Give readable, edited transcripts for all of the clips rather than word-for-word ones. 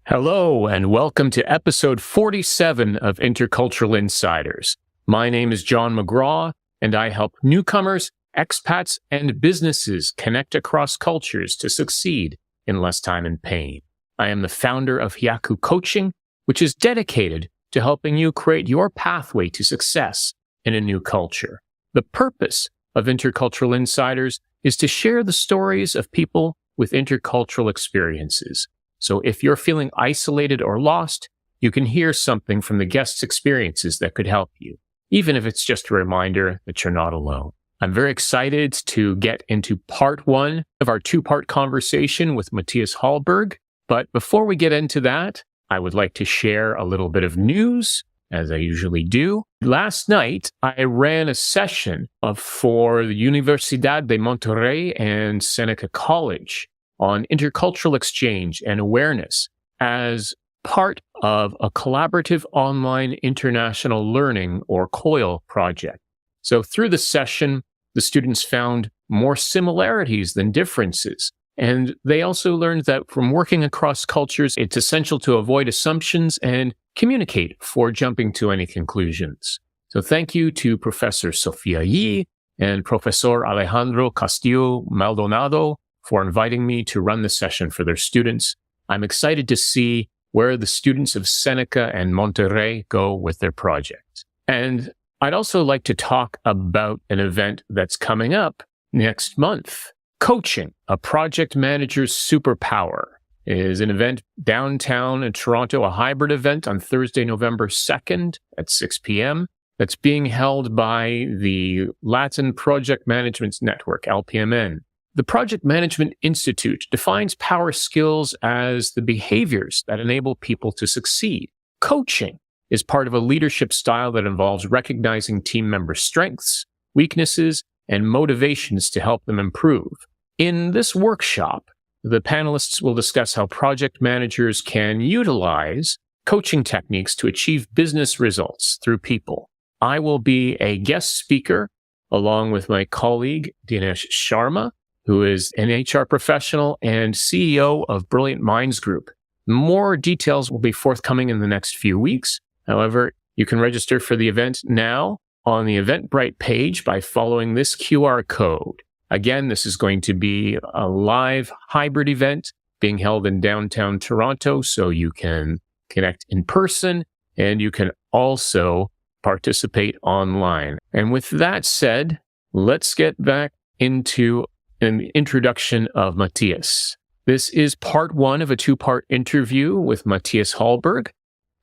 Hello, and welcome to episode 47 of Intercultural Insiders. My name is John McGraw, and I help newcomers, expats, and businesses connect across cultures to succeed in less time and pain. I am the founder of Hyaku Coaching, which is dedicated to helping you create your pathway to success in a new culture. The purpose of Intercultural Insiders is to share the stories of people with intercultural experiences. So if you're feeling isolated or lost, you can hear something from the guests' experiences that could help you, even if it's just a reminder that you're not alone. I'm very excited to get into part one of our two-part conversation with Mattias Hallberg. But before we get into that, I would like to share a little bit of news, as I usually do. Last night, I ran a session for the Universidad de Monterrey and Seneca College on intercultural exchange and awareness as part of a collaborative online international learning or COIL project. So through the session, the students found more similarities than differences. And they also learned that from working across cultures, it's essential to avoid assumptions and communicate before jumping to any conclusions. So thank you to Professor Sofia Yi and Professor Alejandro Castillo Maldonado for inviting me to run the session for their students. I'm excited to see where the students of Seneca and Monterrey go with their project. And I'd also like to talk about an event that's coming up next month. Coaching, a project manager's superpower, is an event downtown in Toronto, a hybrid event on Thursday, November 2nd at 6 p.m. that's being held by the Latin Project Management Network, LPMN. The Project Management Institute defines power skills as the behaviors that enable people to succeed. Coaching is part of a leadership style that involves recognizing team members' strengths, weaknesses, and motivations to help them improve. In this workshop, the panelists will discuss how project managers can utilize coaching techniques to achieve business results through people. I will be a guest speaker along with my colleague, Dinesh Sharma, who is an HR professional and CEO of Brilliant Minds Group. More details will be forthcoming in the next few weeks. However, you can register for the event now on the Eventbrite page by following this QR code. Again, this is going to be a live hybrid event being held in downtown Toronto, so you can connect in person and you can also participate online. And with that said, let's get back into an introduction of Mattias. This is part one of a two-part interview with Mattias Hallberg.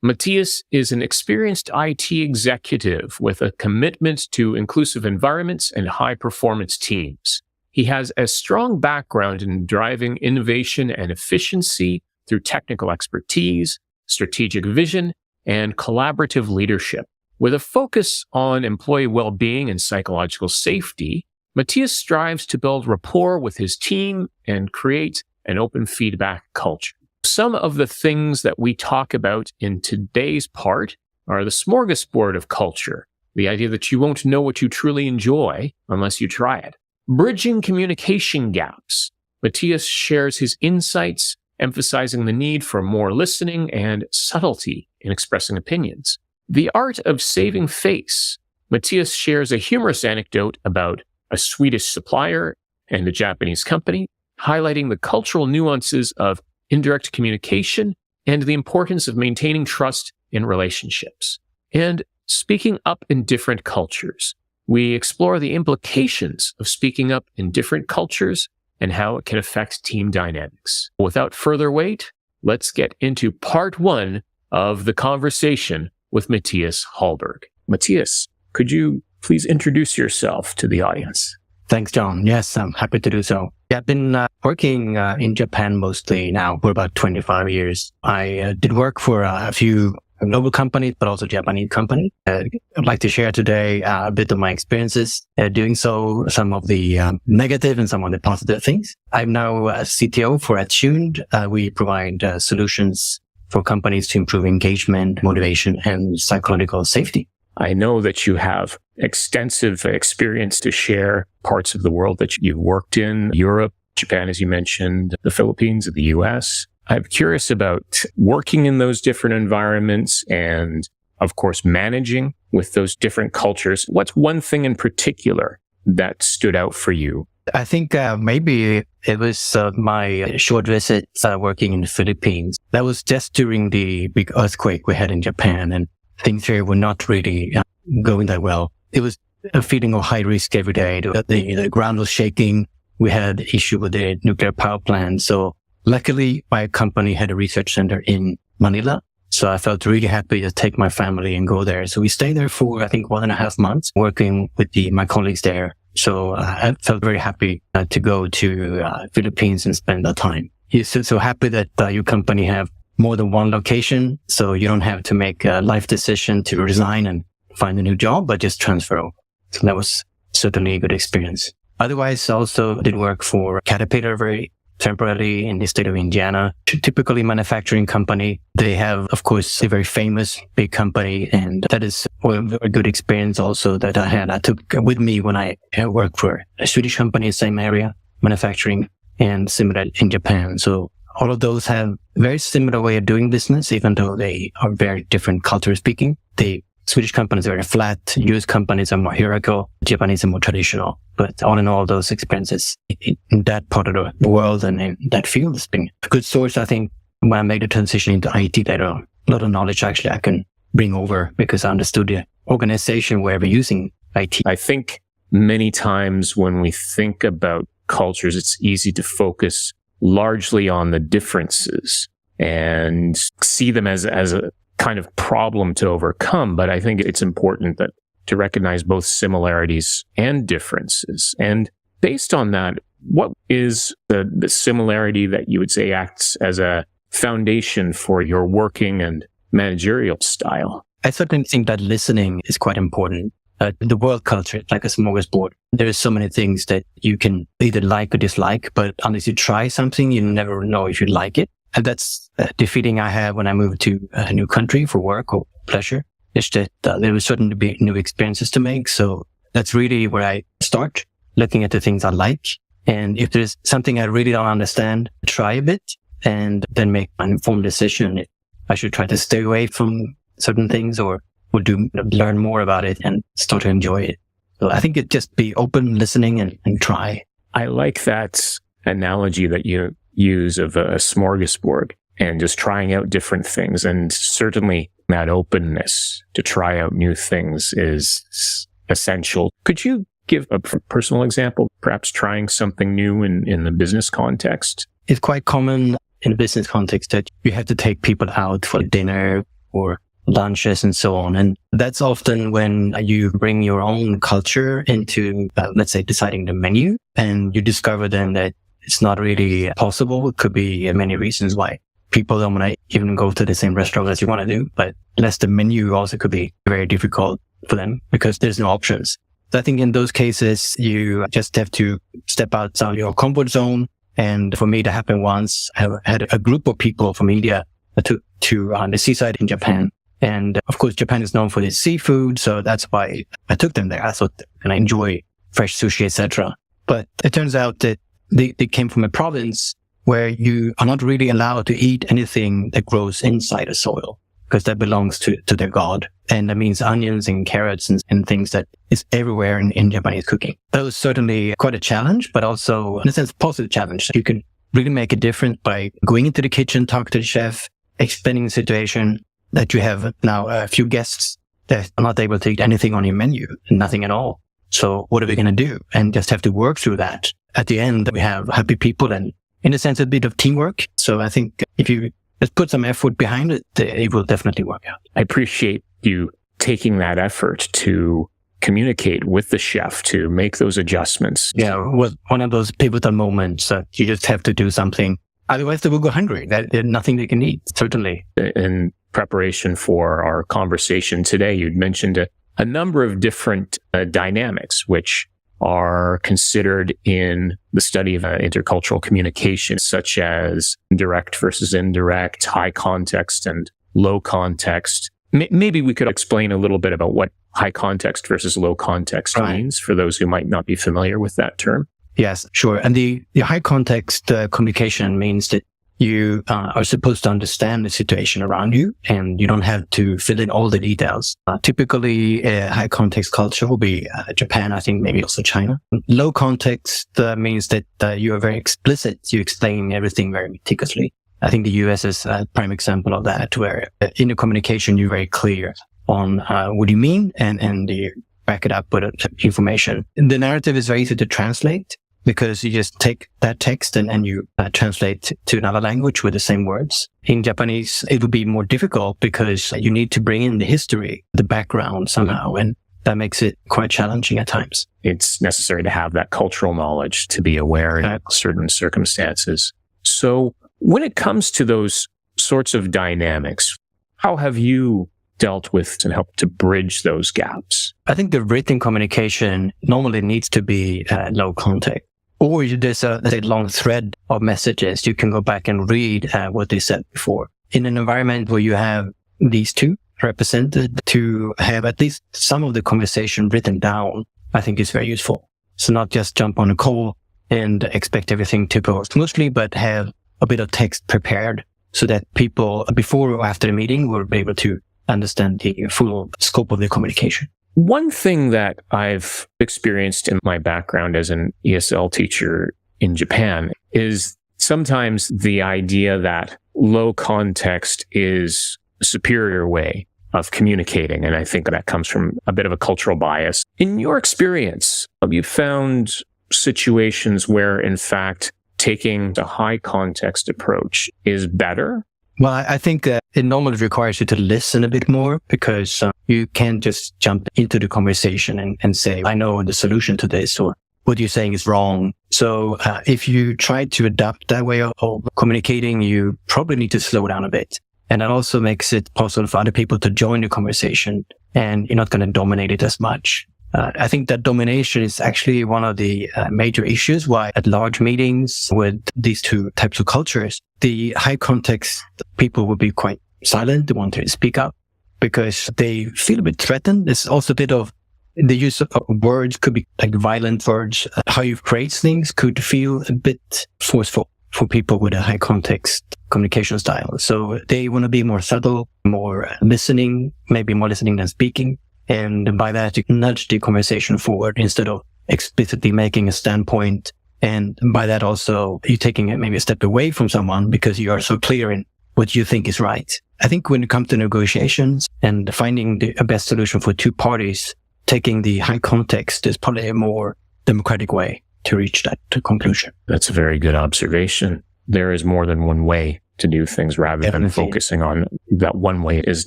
Mattias is an experienced IT executive with a commitment to inclusive environments and high-performance teams. He has a strong background in driving innovation and efficiency through technical expertise, strategic vision, and collaborative leadership. With a focus on employee well-being and psychological safety, Mattias strives to build rapport with his team and create an open feedback culture. Some of the things that we talk about in today's part are the smorgasbord of culture, the idea that you won't know what you truly enjoy unless you try it. Bridging communication gaps. Mattias shares his insights, emphasizing the need for more listening and subtlety in expressing opinions. The art of saving face. Mattias shares a humorous anecdote about a Swedish supplier and a Japanese company, highlighting the cultural nuances of indirect communication and the importance of maintaining trust in relationships. And speaking up in different cultures. We explore the implications of speaking up in different cultures and how it can affect team dynamics. Without further wait, let's get into part one of the conversation with Mattias Hallberg. Mattias, could you please introduce yourself to the audience? Thanks, John. Yes, I'm happy to do so. I've been working in Japan mostly now for about 25 years. I did work for a few global companies, but also Japanese companies. I'd like to share today a bit of my experiences doing so, some of the negative and some of the positive things. I'm now a CTO for Attuned. We provide solutions for companies to improve engagement, motivation, and psychological safety. I know that you have extensive experience to share parts of the world that you've worked in, Europe, Japan, as you mentioned, the Philippines, the US. I'm curious about working in those different environments and, of course, managing with those different cultures. What's one thing in particular that stood out for you? I think maybe it was my short visit working in the Philippines. That was just during the big earthquake we had in Japan, and things here were not really going that well. It was a feeling of high risk every day. The ground was shaking. We had issue with the nuclear power plant. So luckily, my company had a research center in Manila. So I felt really happy to take my family and go there. So we stayed there for, I think, 1.5 months working with my colleagues there. So I felt very happy to go to Philippines and spend that time. You're so happy that your company have more than one location. So you don't have to make a life decision to resign and find a new job, but just transfer over. So that was certainly a good experience. Otherwise, I also did work for Caterpillar very temporarily in the state of Indiana, typically manufacturing company. They have, of course, a very famous big company, and that is a very good experience also that I had. I took with me when I worked for a Swedish company, same area, manufacturing, and similar in Japan. So all of those have very similar way of doing business, even though they are very different culture speaking. The Swedish companies are very flat. US companies are more hierarchical. Japanese are more traditional. But all in all, those experiences in that part of the world and in that field has been a good source. I think when I made the transition into IT, there are a lot of knowledge actually I can bring over because I understood the organization where we're using IT. I think many times when we think about cultures, it's easy to focus largely on the differences and see them as a kind of problem to overcome. But I think it's important to recognize both similarities and differences. And based on that, what is the similarity that you would say acts as a foundation for your working and managerial style? I certainly think that listening is quite important. The world culture, like a smorgasbord, there are so many things that you can either like or dislike, but unless you try something, you never know if you like it. And that's the feeling I have when I moved to a new country for work or pleasure. It's that there will certainly be new experiences to make. So that's really where I start looking at the things I like. And if there's something I really don't understand, try a bit and then make an informed decision if I should try to stay away from certain things or learn more about it and start to enjoy it. So I think it just be open, listening and try. I like that analogy that you use of a smorgasbord and just trying out different things. And certainly that openness to try out new things is essential. Could you give a personal example, perhaps trying something new in the business context? It's quite common in the business context that you have to take people out for dinner or lunches and so on. And that's often when you bring your own culture into, let's say, deciding the menu, and you discover then that it's not really possible. It could be many reasons why people don't want to even go to the same restaurant as you want to do, but unless the menu also could be very difficult for them because there's no options. So I think in those cases, you just have to step outside your comfort zone. And for me, that happened once. I had a group of people from India to the seaside in Japan. And of course, Japan is known for its seafood. So that's why I took them there. I thought, and I enjoy fresh sushi, etc. But it turns out that they came from a province where you are not really allowed to eat anything that grows inside the soil because that belongs to their god. And that means onions and carrots and things that is everywhere in Japanese cooking. That was certainly quite a challenge, but also in a sense, positive challenge. You can really make a difference by going into the kitchen, talk to the chef, explaining the situation that you have now a few guests that are not able to eat anything on your menu, nothing at all. So what are we going to do? And just have to work through that. At the end, we have happy people and in a sense, a bit of teamwork. So I think if you just put some effort behind it, it will definitely work out. I appreciate you taking that effort to communicate with the chef to make those adjustments. Yeah, it was one of those pivotal moments that you just have to do something. Otherwise, they will go hungry. There's nothing they can eat, certainly. In preparation for our conversation today, you'd mentioned a number of different dynamics, which are considered in the study of intercultural communication, such as direct versus indirect, high context and low context. Maybe we could explain a little bit about what high context versus low context means for those who might not be familiar with that term. Yes, sure. And the high context communication means that You are supposed to understand the situation around you, and you don't have to fill in all the details. Typically, high context culture will be Japan, I think maybe also China. Low context means that you are very explicit. You explain everything very meticulously. I think the US is a prime example of that, where in the communication, you're very clear on what you mean and you back it up with information. The narrative is very easy to translate, because you just take that text and you translate to another language with the same words. In Japanese, it would be more difficult because you need to bring in the history, the background somehow, and that makes it quite challenging at times. It's necessary to have that cultural knowledge to be aware in certain circumstances. So when it comes to those sorts of dynamics, how have you dealt with and helped to bridge those gaps? I think the written communication normally needs to be low context. Or there's a long thread of messages. You can go back and read what they said before. In an environment where you have these two represented, to have at least some of the conversation written down, I think is very useful. So not just jump on a call and expect everything to go smoothly, but have a bit of text prepared so that people before or after the meeting will be able to understand the full scope of the communication. One thing that I've experienced in my background as an ESL teacher in Japan is sometimes the idea that low context is a superior way of communicating. And I think that comes from a bit of a cultural bias. In your experience, have you found situations where, in fact, taking the high context approach is better? Well, I think it normally requires you to listen a bit more, because you can't just jump into the conversation and say, I know the solution to this, or what you're saying is wrong. So if you try to adapt that way of communicating, you probably need to slow down a bit. And that also makes it possible for other people to join the conversation, and you're not going to dominate it as much. I think that domination is actually one of the major issues why at large meetings with these two types of cultures, the high context people will be quite silent. They want to speak up because they feel a bit threatened. There's also a bit of the use of words could be like violent words. How you phrase things could feel a bit forceful for people with a high context communication style. So they want to be more subtle, more listening, maybe more listening than speaking. And by that, you can nudge the conversation forward instead of explicitly making a standpoint. And by that also, you're taking it maybe a step away from someone because you are so clear in what you think is right. I think when it comes to negotiations and finding the best solution for two parties, taking the high context is probably a more democratic way to reach that conclusion. That's a very good observation. There is more than one way to do things rather than focusing on that one way is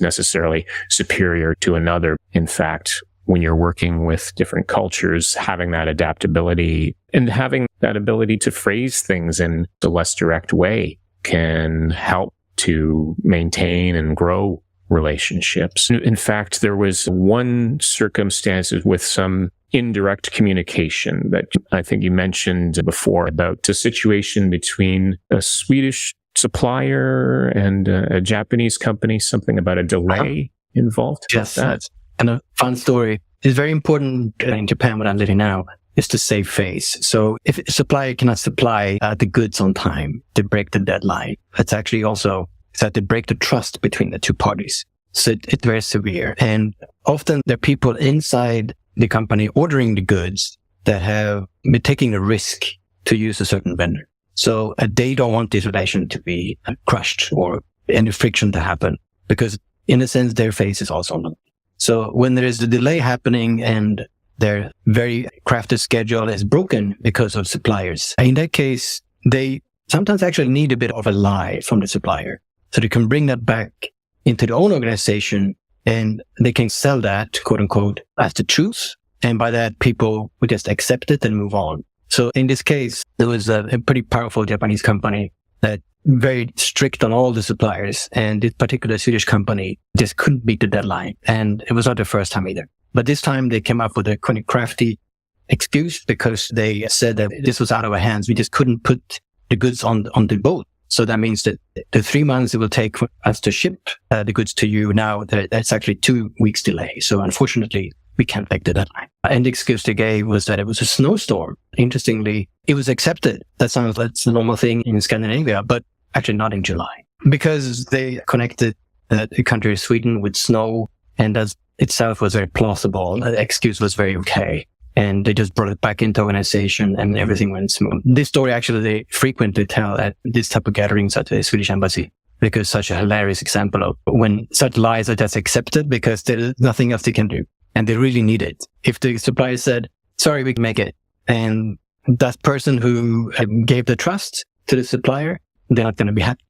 necessarily superior to another. In fact, when you're working with different cultures, having that adaptability and having that ability to phrase things in a less direct way can help to maintain and grow relationships. In fact, there was one circumstance with some indirect communication that I think you mentioned before about the situation between a Swedish supplier and a Japanese company, something about a delay involved. Yes, that's and a fun story. It's very important in Japan, what I'm living now, is to save face. So if a supplier cannot supply the goods on time, they break the deadline. It's actually also that they break the trust between the two parties. So it's very severe. And often there are people inside the company ordering the goods that have been taking a risk to use a certain vendor. So they don't want this relation to be crushed or any friction to happen because in a sense, their face is also on them. So when there is a delay happening and their very crafted schedule is broken because of suppliers, in that case, they sometimes actually need a bit of a lie from the supplier. So they can bring that back into their own organization and they can sell that, quote unquote, as the truth. And by that, people would just accept it and move on. So in this case, there was a pretty powerful Japanese company that very strict on all the suppliers. And this particular Swedish company just couldn't beat the deadline. And it was not the first time either. But this time they came up with a quite crafty excuse because they said that this was out of our hands. We just couldn't put the goods on the boat. So that means that the 3 months it will take for us to ship the goods to you now, that's actually 2 weeks delay. So unfortunately, we can't make the deadline. And the excuse they gave was that it was a snowstorm. Interestingly, it was accepted. That sounds like it's the normal thing in Scandinavia, but Actually, not in July, because they connected the country of Sweden with snow, and that itself was very plausible. The excuse was very okay. And they just brought it back into organization and everything went smooth. This story actually they frequently tell at this type of gatherings at the Swedish embassy, because such a hilarious example of when such lies are just accepted because there's nothing else they can do. And they really need it. If the supplier said, sorry, we can make it, and that person who gave the trust to the supplier, they're not going to be happy.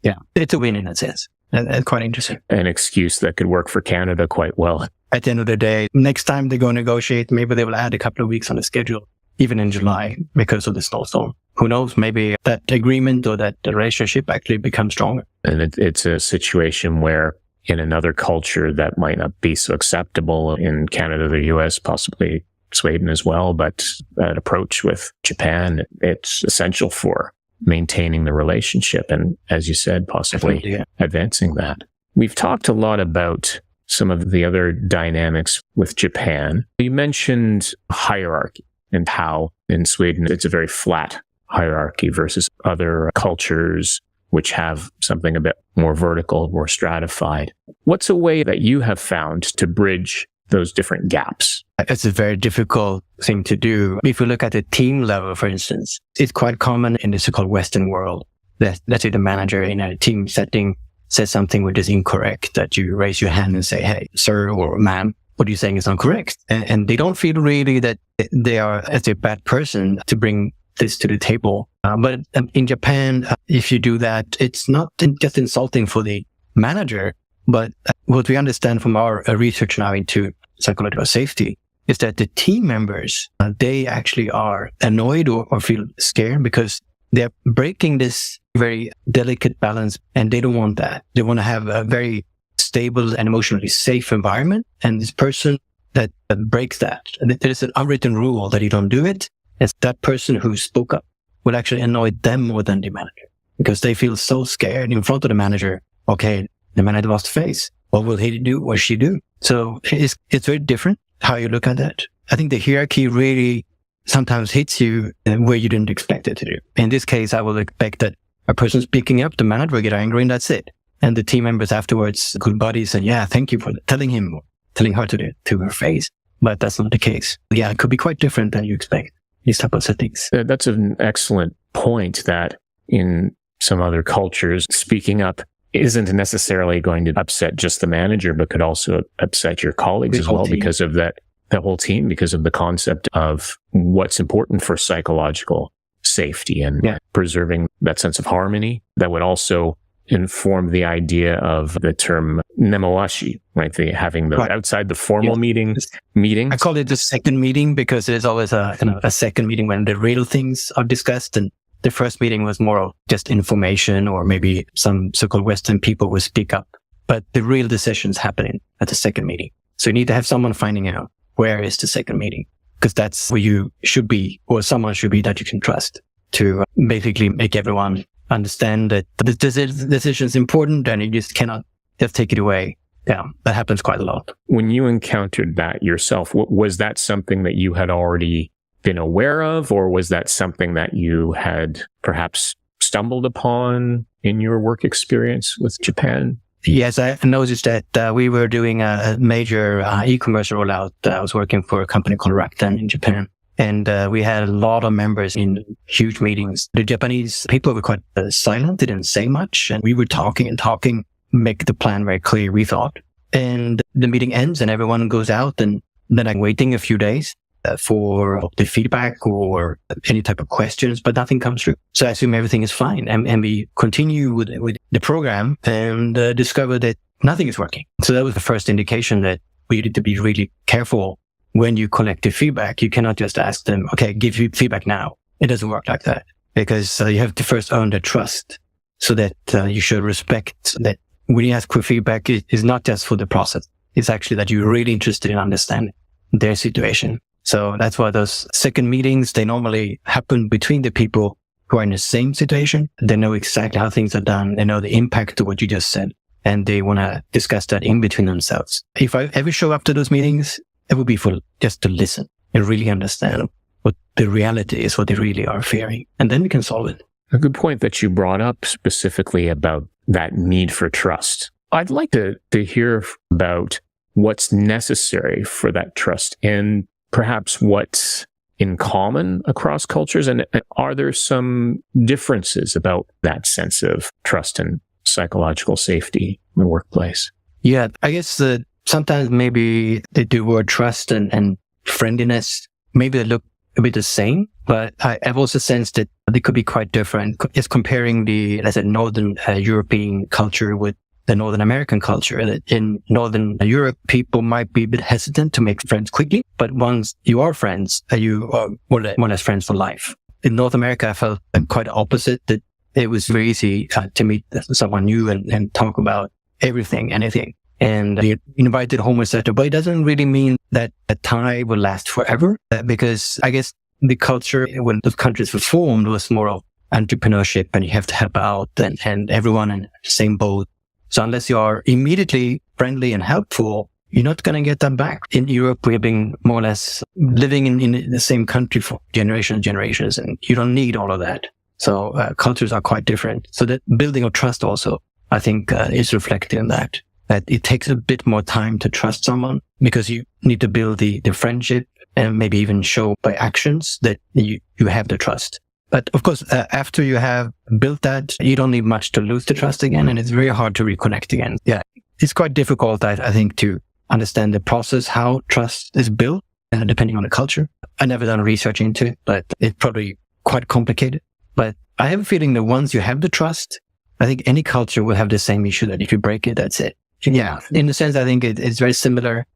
Yeah, it's a win in that sense. That's quite interesting. An excuse that could work for Canada quite well. At the end of the day, next time they go negotiate, maybe they will add a couple of weeks on the schedule, even in July, because of the snowstorm. Who knows? Maybe that agreement or that relationship actually becomes stronger. And it's a situation where in another culture that might not be so acceptable in Canada, the US, possibly Sweden as well, but that approach with Japan, it's essential for maintaining the relationship and, as you said, possibly advancing that. We've talked a lot about some of the other dynamics with Japan. You mentioned hierarchy and how in Sweden it's a very flat hierarchy versus other cultures which have something a bit more vertical, more stratified. What's a way that you have found to bridge those different gaps? It's a very difficult thing to do. If you look at the team level, for instance, it's quite common in the so-called Western world that, let's say, the manager in a team setting says something which is incorrect, that you raise your hand and say, hey, sir or ma'am, what you're saying is incorrect. And they don't feel really that they are as a bad person to bring this to the table. But in Japan, if you do that, it's not just insulting for the manager, but what we understand from our research now into psychological safety is that the team members, they actually are annoyed or feel scared because they're breaking this very delicate balance, and they don't want that. They want to have a very stable and emotionally safe environment. And this person that breaks that, and there's an unwritten rule that you don't do it, is that person who spoke up will actually annoy them more than the manager, because they feel so scared in front of the manager. Okay, the manager lost face. What will he do or she do? So it's very different how you look at that. I think the hierarchy really sometimes hits you where you didn't expect it to do. In this case, I will expect that a person speaking up, the manager will get angry, and that's it. And the team members afterwards, good buddies, and yeah, thank you for telling him, telling her to her face. But that's not the case. Yeah, it could be quite different than you expect, these type of settings. That's an excellent point, that in some other cultures, speaking up isn't necessarily going to upset just the manager, but could also upset your colleagues as well, because of that whole team, because of the concept of what's important for psychological safety and preserving that sense of harmony. That would also inform the idea of the term nemoashi, right? Having the outside the formal meetings. I call it the second meeting because there's always a second meeting when the real things are discussed, and the first meeting was more of just information, or maybe some so-called Western people will speak up. But the real decisions happening at the second meeting. So you need to have someone finding out where is the second meeting, because that's where you should be, or someone should be that you can trust, to basically make everyone understand that the decision is important and you just cannot just take it away. Yeah, that happens quite a lot. When you encountered that yourself, was that something that you had already been aware of, or was that something that you had perhaps stumbled upon in your work experience with Japan? Yes, I noticed that we were doing a major e-commerce rollout. I was working for a company called Rakuten in Japan. And we had a lot of members in huge meetings. The Japanese people were quite silent. They didn't say much. And we were talking and talking, make the plan very clear, we thought. And the meeting ends and everyone goes out. And then I'm waiting a few days for the feedback or any type of questions, but nothing comes through. So I assume everything is fine. And we continue with the program and discover that nothing is working. So that was the first indication that we needed to be really careful. When you collect the feedback, you cannot just ask them, okay, give you feedback now. It doesn't work like that, because you have to first earn their trust, so that you should respect that when you ask for feedback, it is not just for the process. It's actually that you're really interested in understanding their situation. So that's why those second meetings, they normally happen between the people who are in the same situation. They know exactly how things are done. They know the impact of what you just said, and they want to discuss that in between themselves. If I ever show up to those meetings, it would be for just to listen and really understand what the reality is, what they really are fearing. And then we can solve it. A good point that you brought up specifically about that need for trust. I'd like to hear about what's necessary for that trust and perhaps what's in common across cultures. And are there some differences about that sense of trust and psychological safety in the workplace? Yeah, I guess sometimes maybe the word trust and friendliness, maybe they look a bit the same, but I've also sensed that they could be quite different. It's comparing let's say, Northern European culture with the Northern American culture. That in Northern Europe, people might be a bit hesitant to make friends quickly, but once you are friends, you are more or less friends for life. In North America, I felt quite opposite, that it was very easy to meet someone new and talk about everything, anything. And you invited home, etc. But it doesn't really mean that a tie will last forever, because I guess the culture when those countries were formed was more of entrepreneurship, and you have to help out and everyone in the same boat. So unless you are immediately friendly and helpful, you're not going to get that back. In Europe, we've been more or less living in the same country for generations, and you don't need all of that. So cultures are quite different. So that building of trust also, I think, is reflected in that it takes a bit more time to trust someone, because you need to build the friendship and maybe even show by actions that you have the trust. But of course, after you have built that, you don't need much to lose the trust again, and it's very hard to reconnect again. Yeah, it's quite difficult, I think, to understand the process, how trust is built, depending on the culture. I never done research into it, but it's probably quite complicated. But I have a feeling that once you have the trust, I think any culture will have the same issue, that if you break it, that's it. Yeah, in a sense, I think it's very similar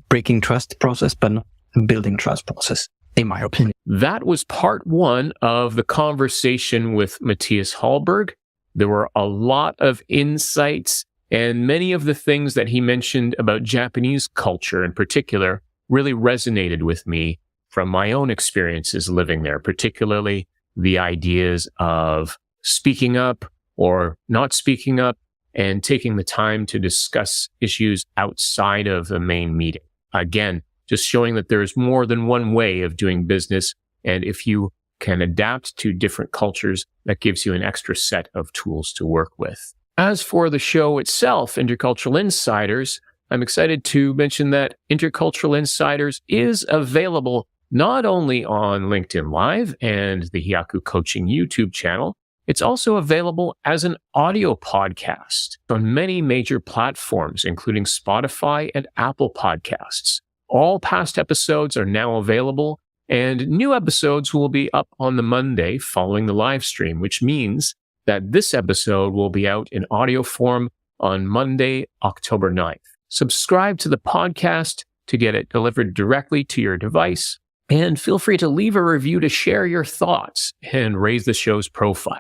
breaking trust process, but not building trust process, in my opinion. That was part one of the conversation with Mattias Hallberg. There were a lot of insights, and many of the things that he mentioned about Japanese culture in particular really resonated with me from my own experiences living there, particularly the ideas of speaking up or not speaking up and taking the time to discuss issues outside of the main meeting. Again, just showing that there's more than one way of doing business. And if you can adapt to different cultures, that gives you an extra set of tools to work with. As for the show itself, Intercultural Insiders, I'm excited to mention that Intercultural Insiders is available not only on LinkedIn Live and the Hyaku Coaching YouTube channel, it's also available as an audio podcast on many major platforms, including Spotify and Apple Podcasts. All past episodes are now available, and new episodes will be up on the Monday following the live stream, which means that this episode will be out in audio form on Monday, October 9th. Subscribe to the podcast to get it delivered directly to your device, and feel free to leave a review to share your thoughts and raise the show's profile.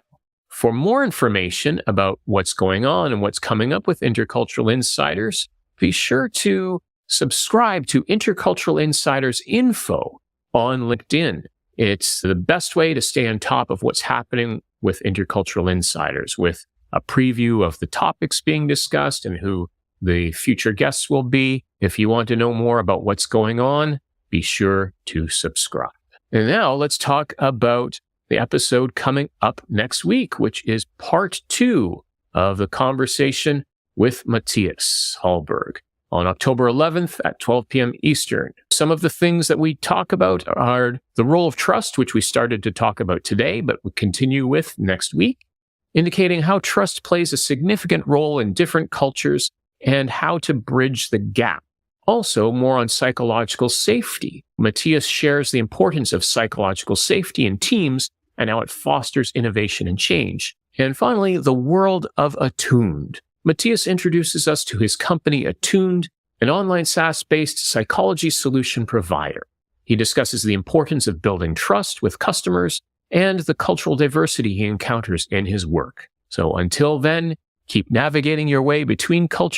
For more information about what's going on and what's coming up with Intercultural Insiders, be sure to subscribe to Intercultural Insiders Info on LinkedIn. It's the best way to stay on top of what's happening with Intercultural Insiders, with a preview of the topics being discussed and who the future guests will be. If you want to know more about what's going on, be sure to subscribe. And now let's talk about the episode coming up next week, which is part 2 of the conversation with Mattias Hallberg on October 11th at 12 p.m. Eastern. Some of the things that we talk about are the role of trust, which we started to talk about today, but we continue with next week, indicating how trust plays a significant role in different cultures and how to bridge the gap. Also, more on psychological safety. Mattias shares the importance of psychological safety in teams and how it fosters innovation and change. And finally, the world of Attuned. Mattias introduces us to his company Attuned, an online SaaS-based psychology solution provider. He discusses the importance of building trust with customers and the cultural diversity he encounters in his work. So until then, keep navigating your way between cultures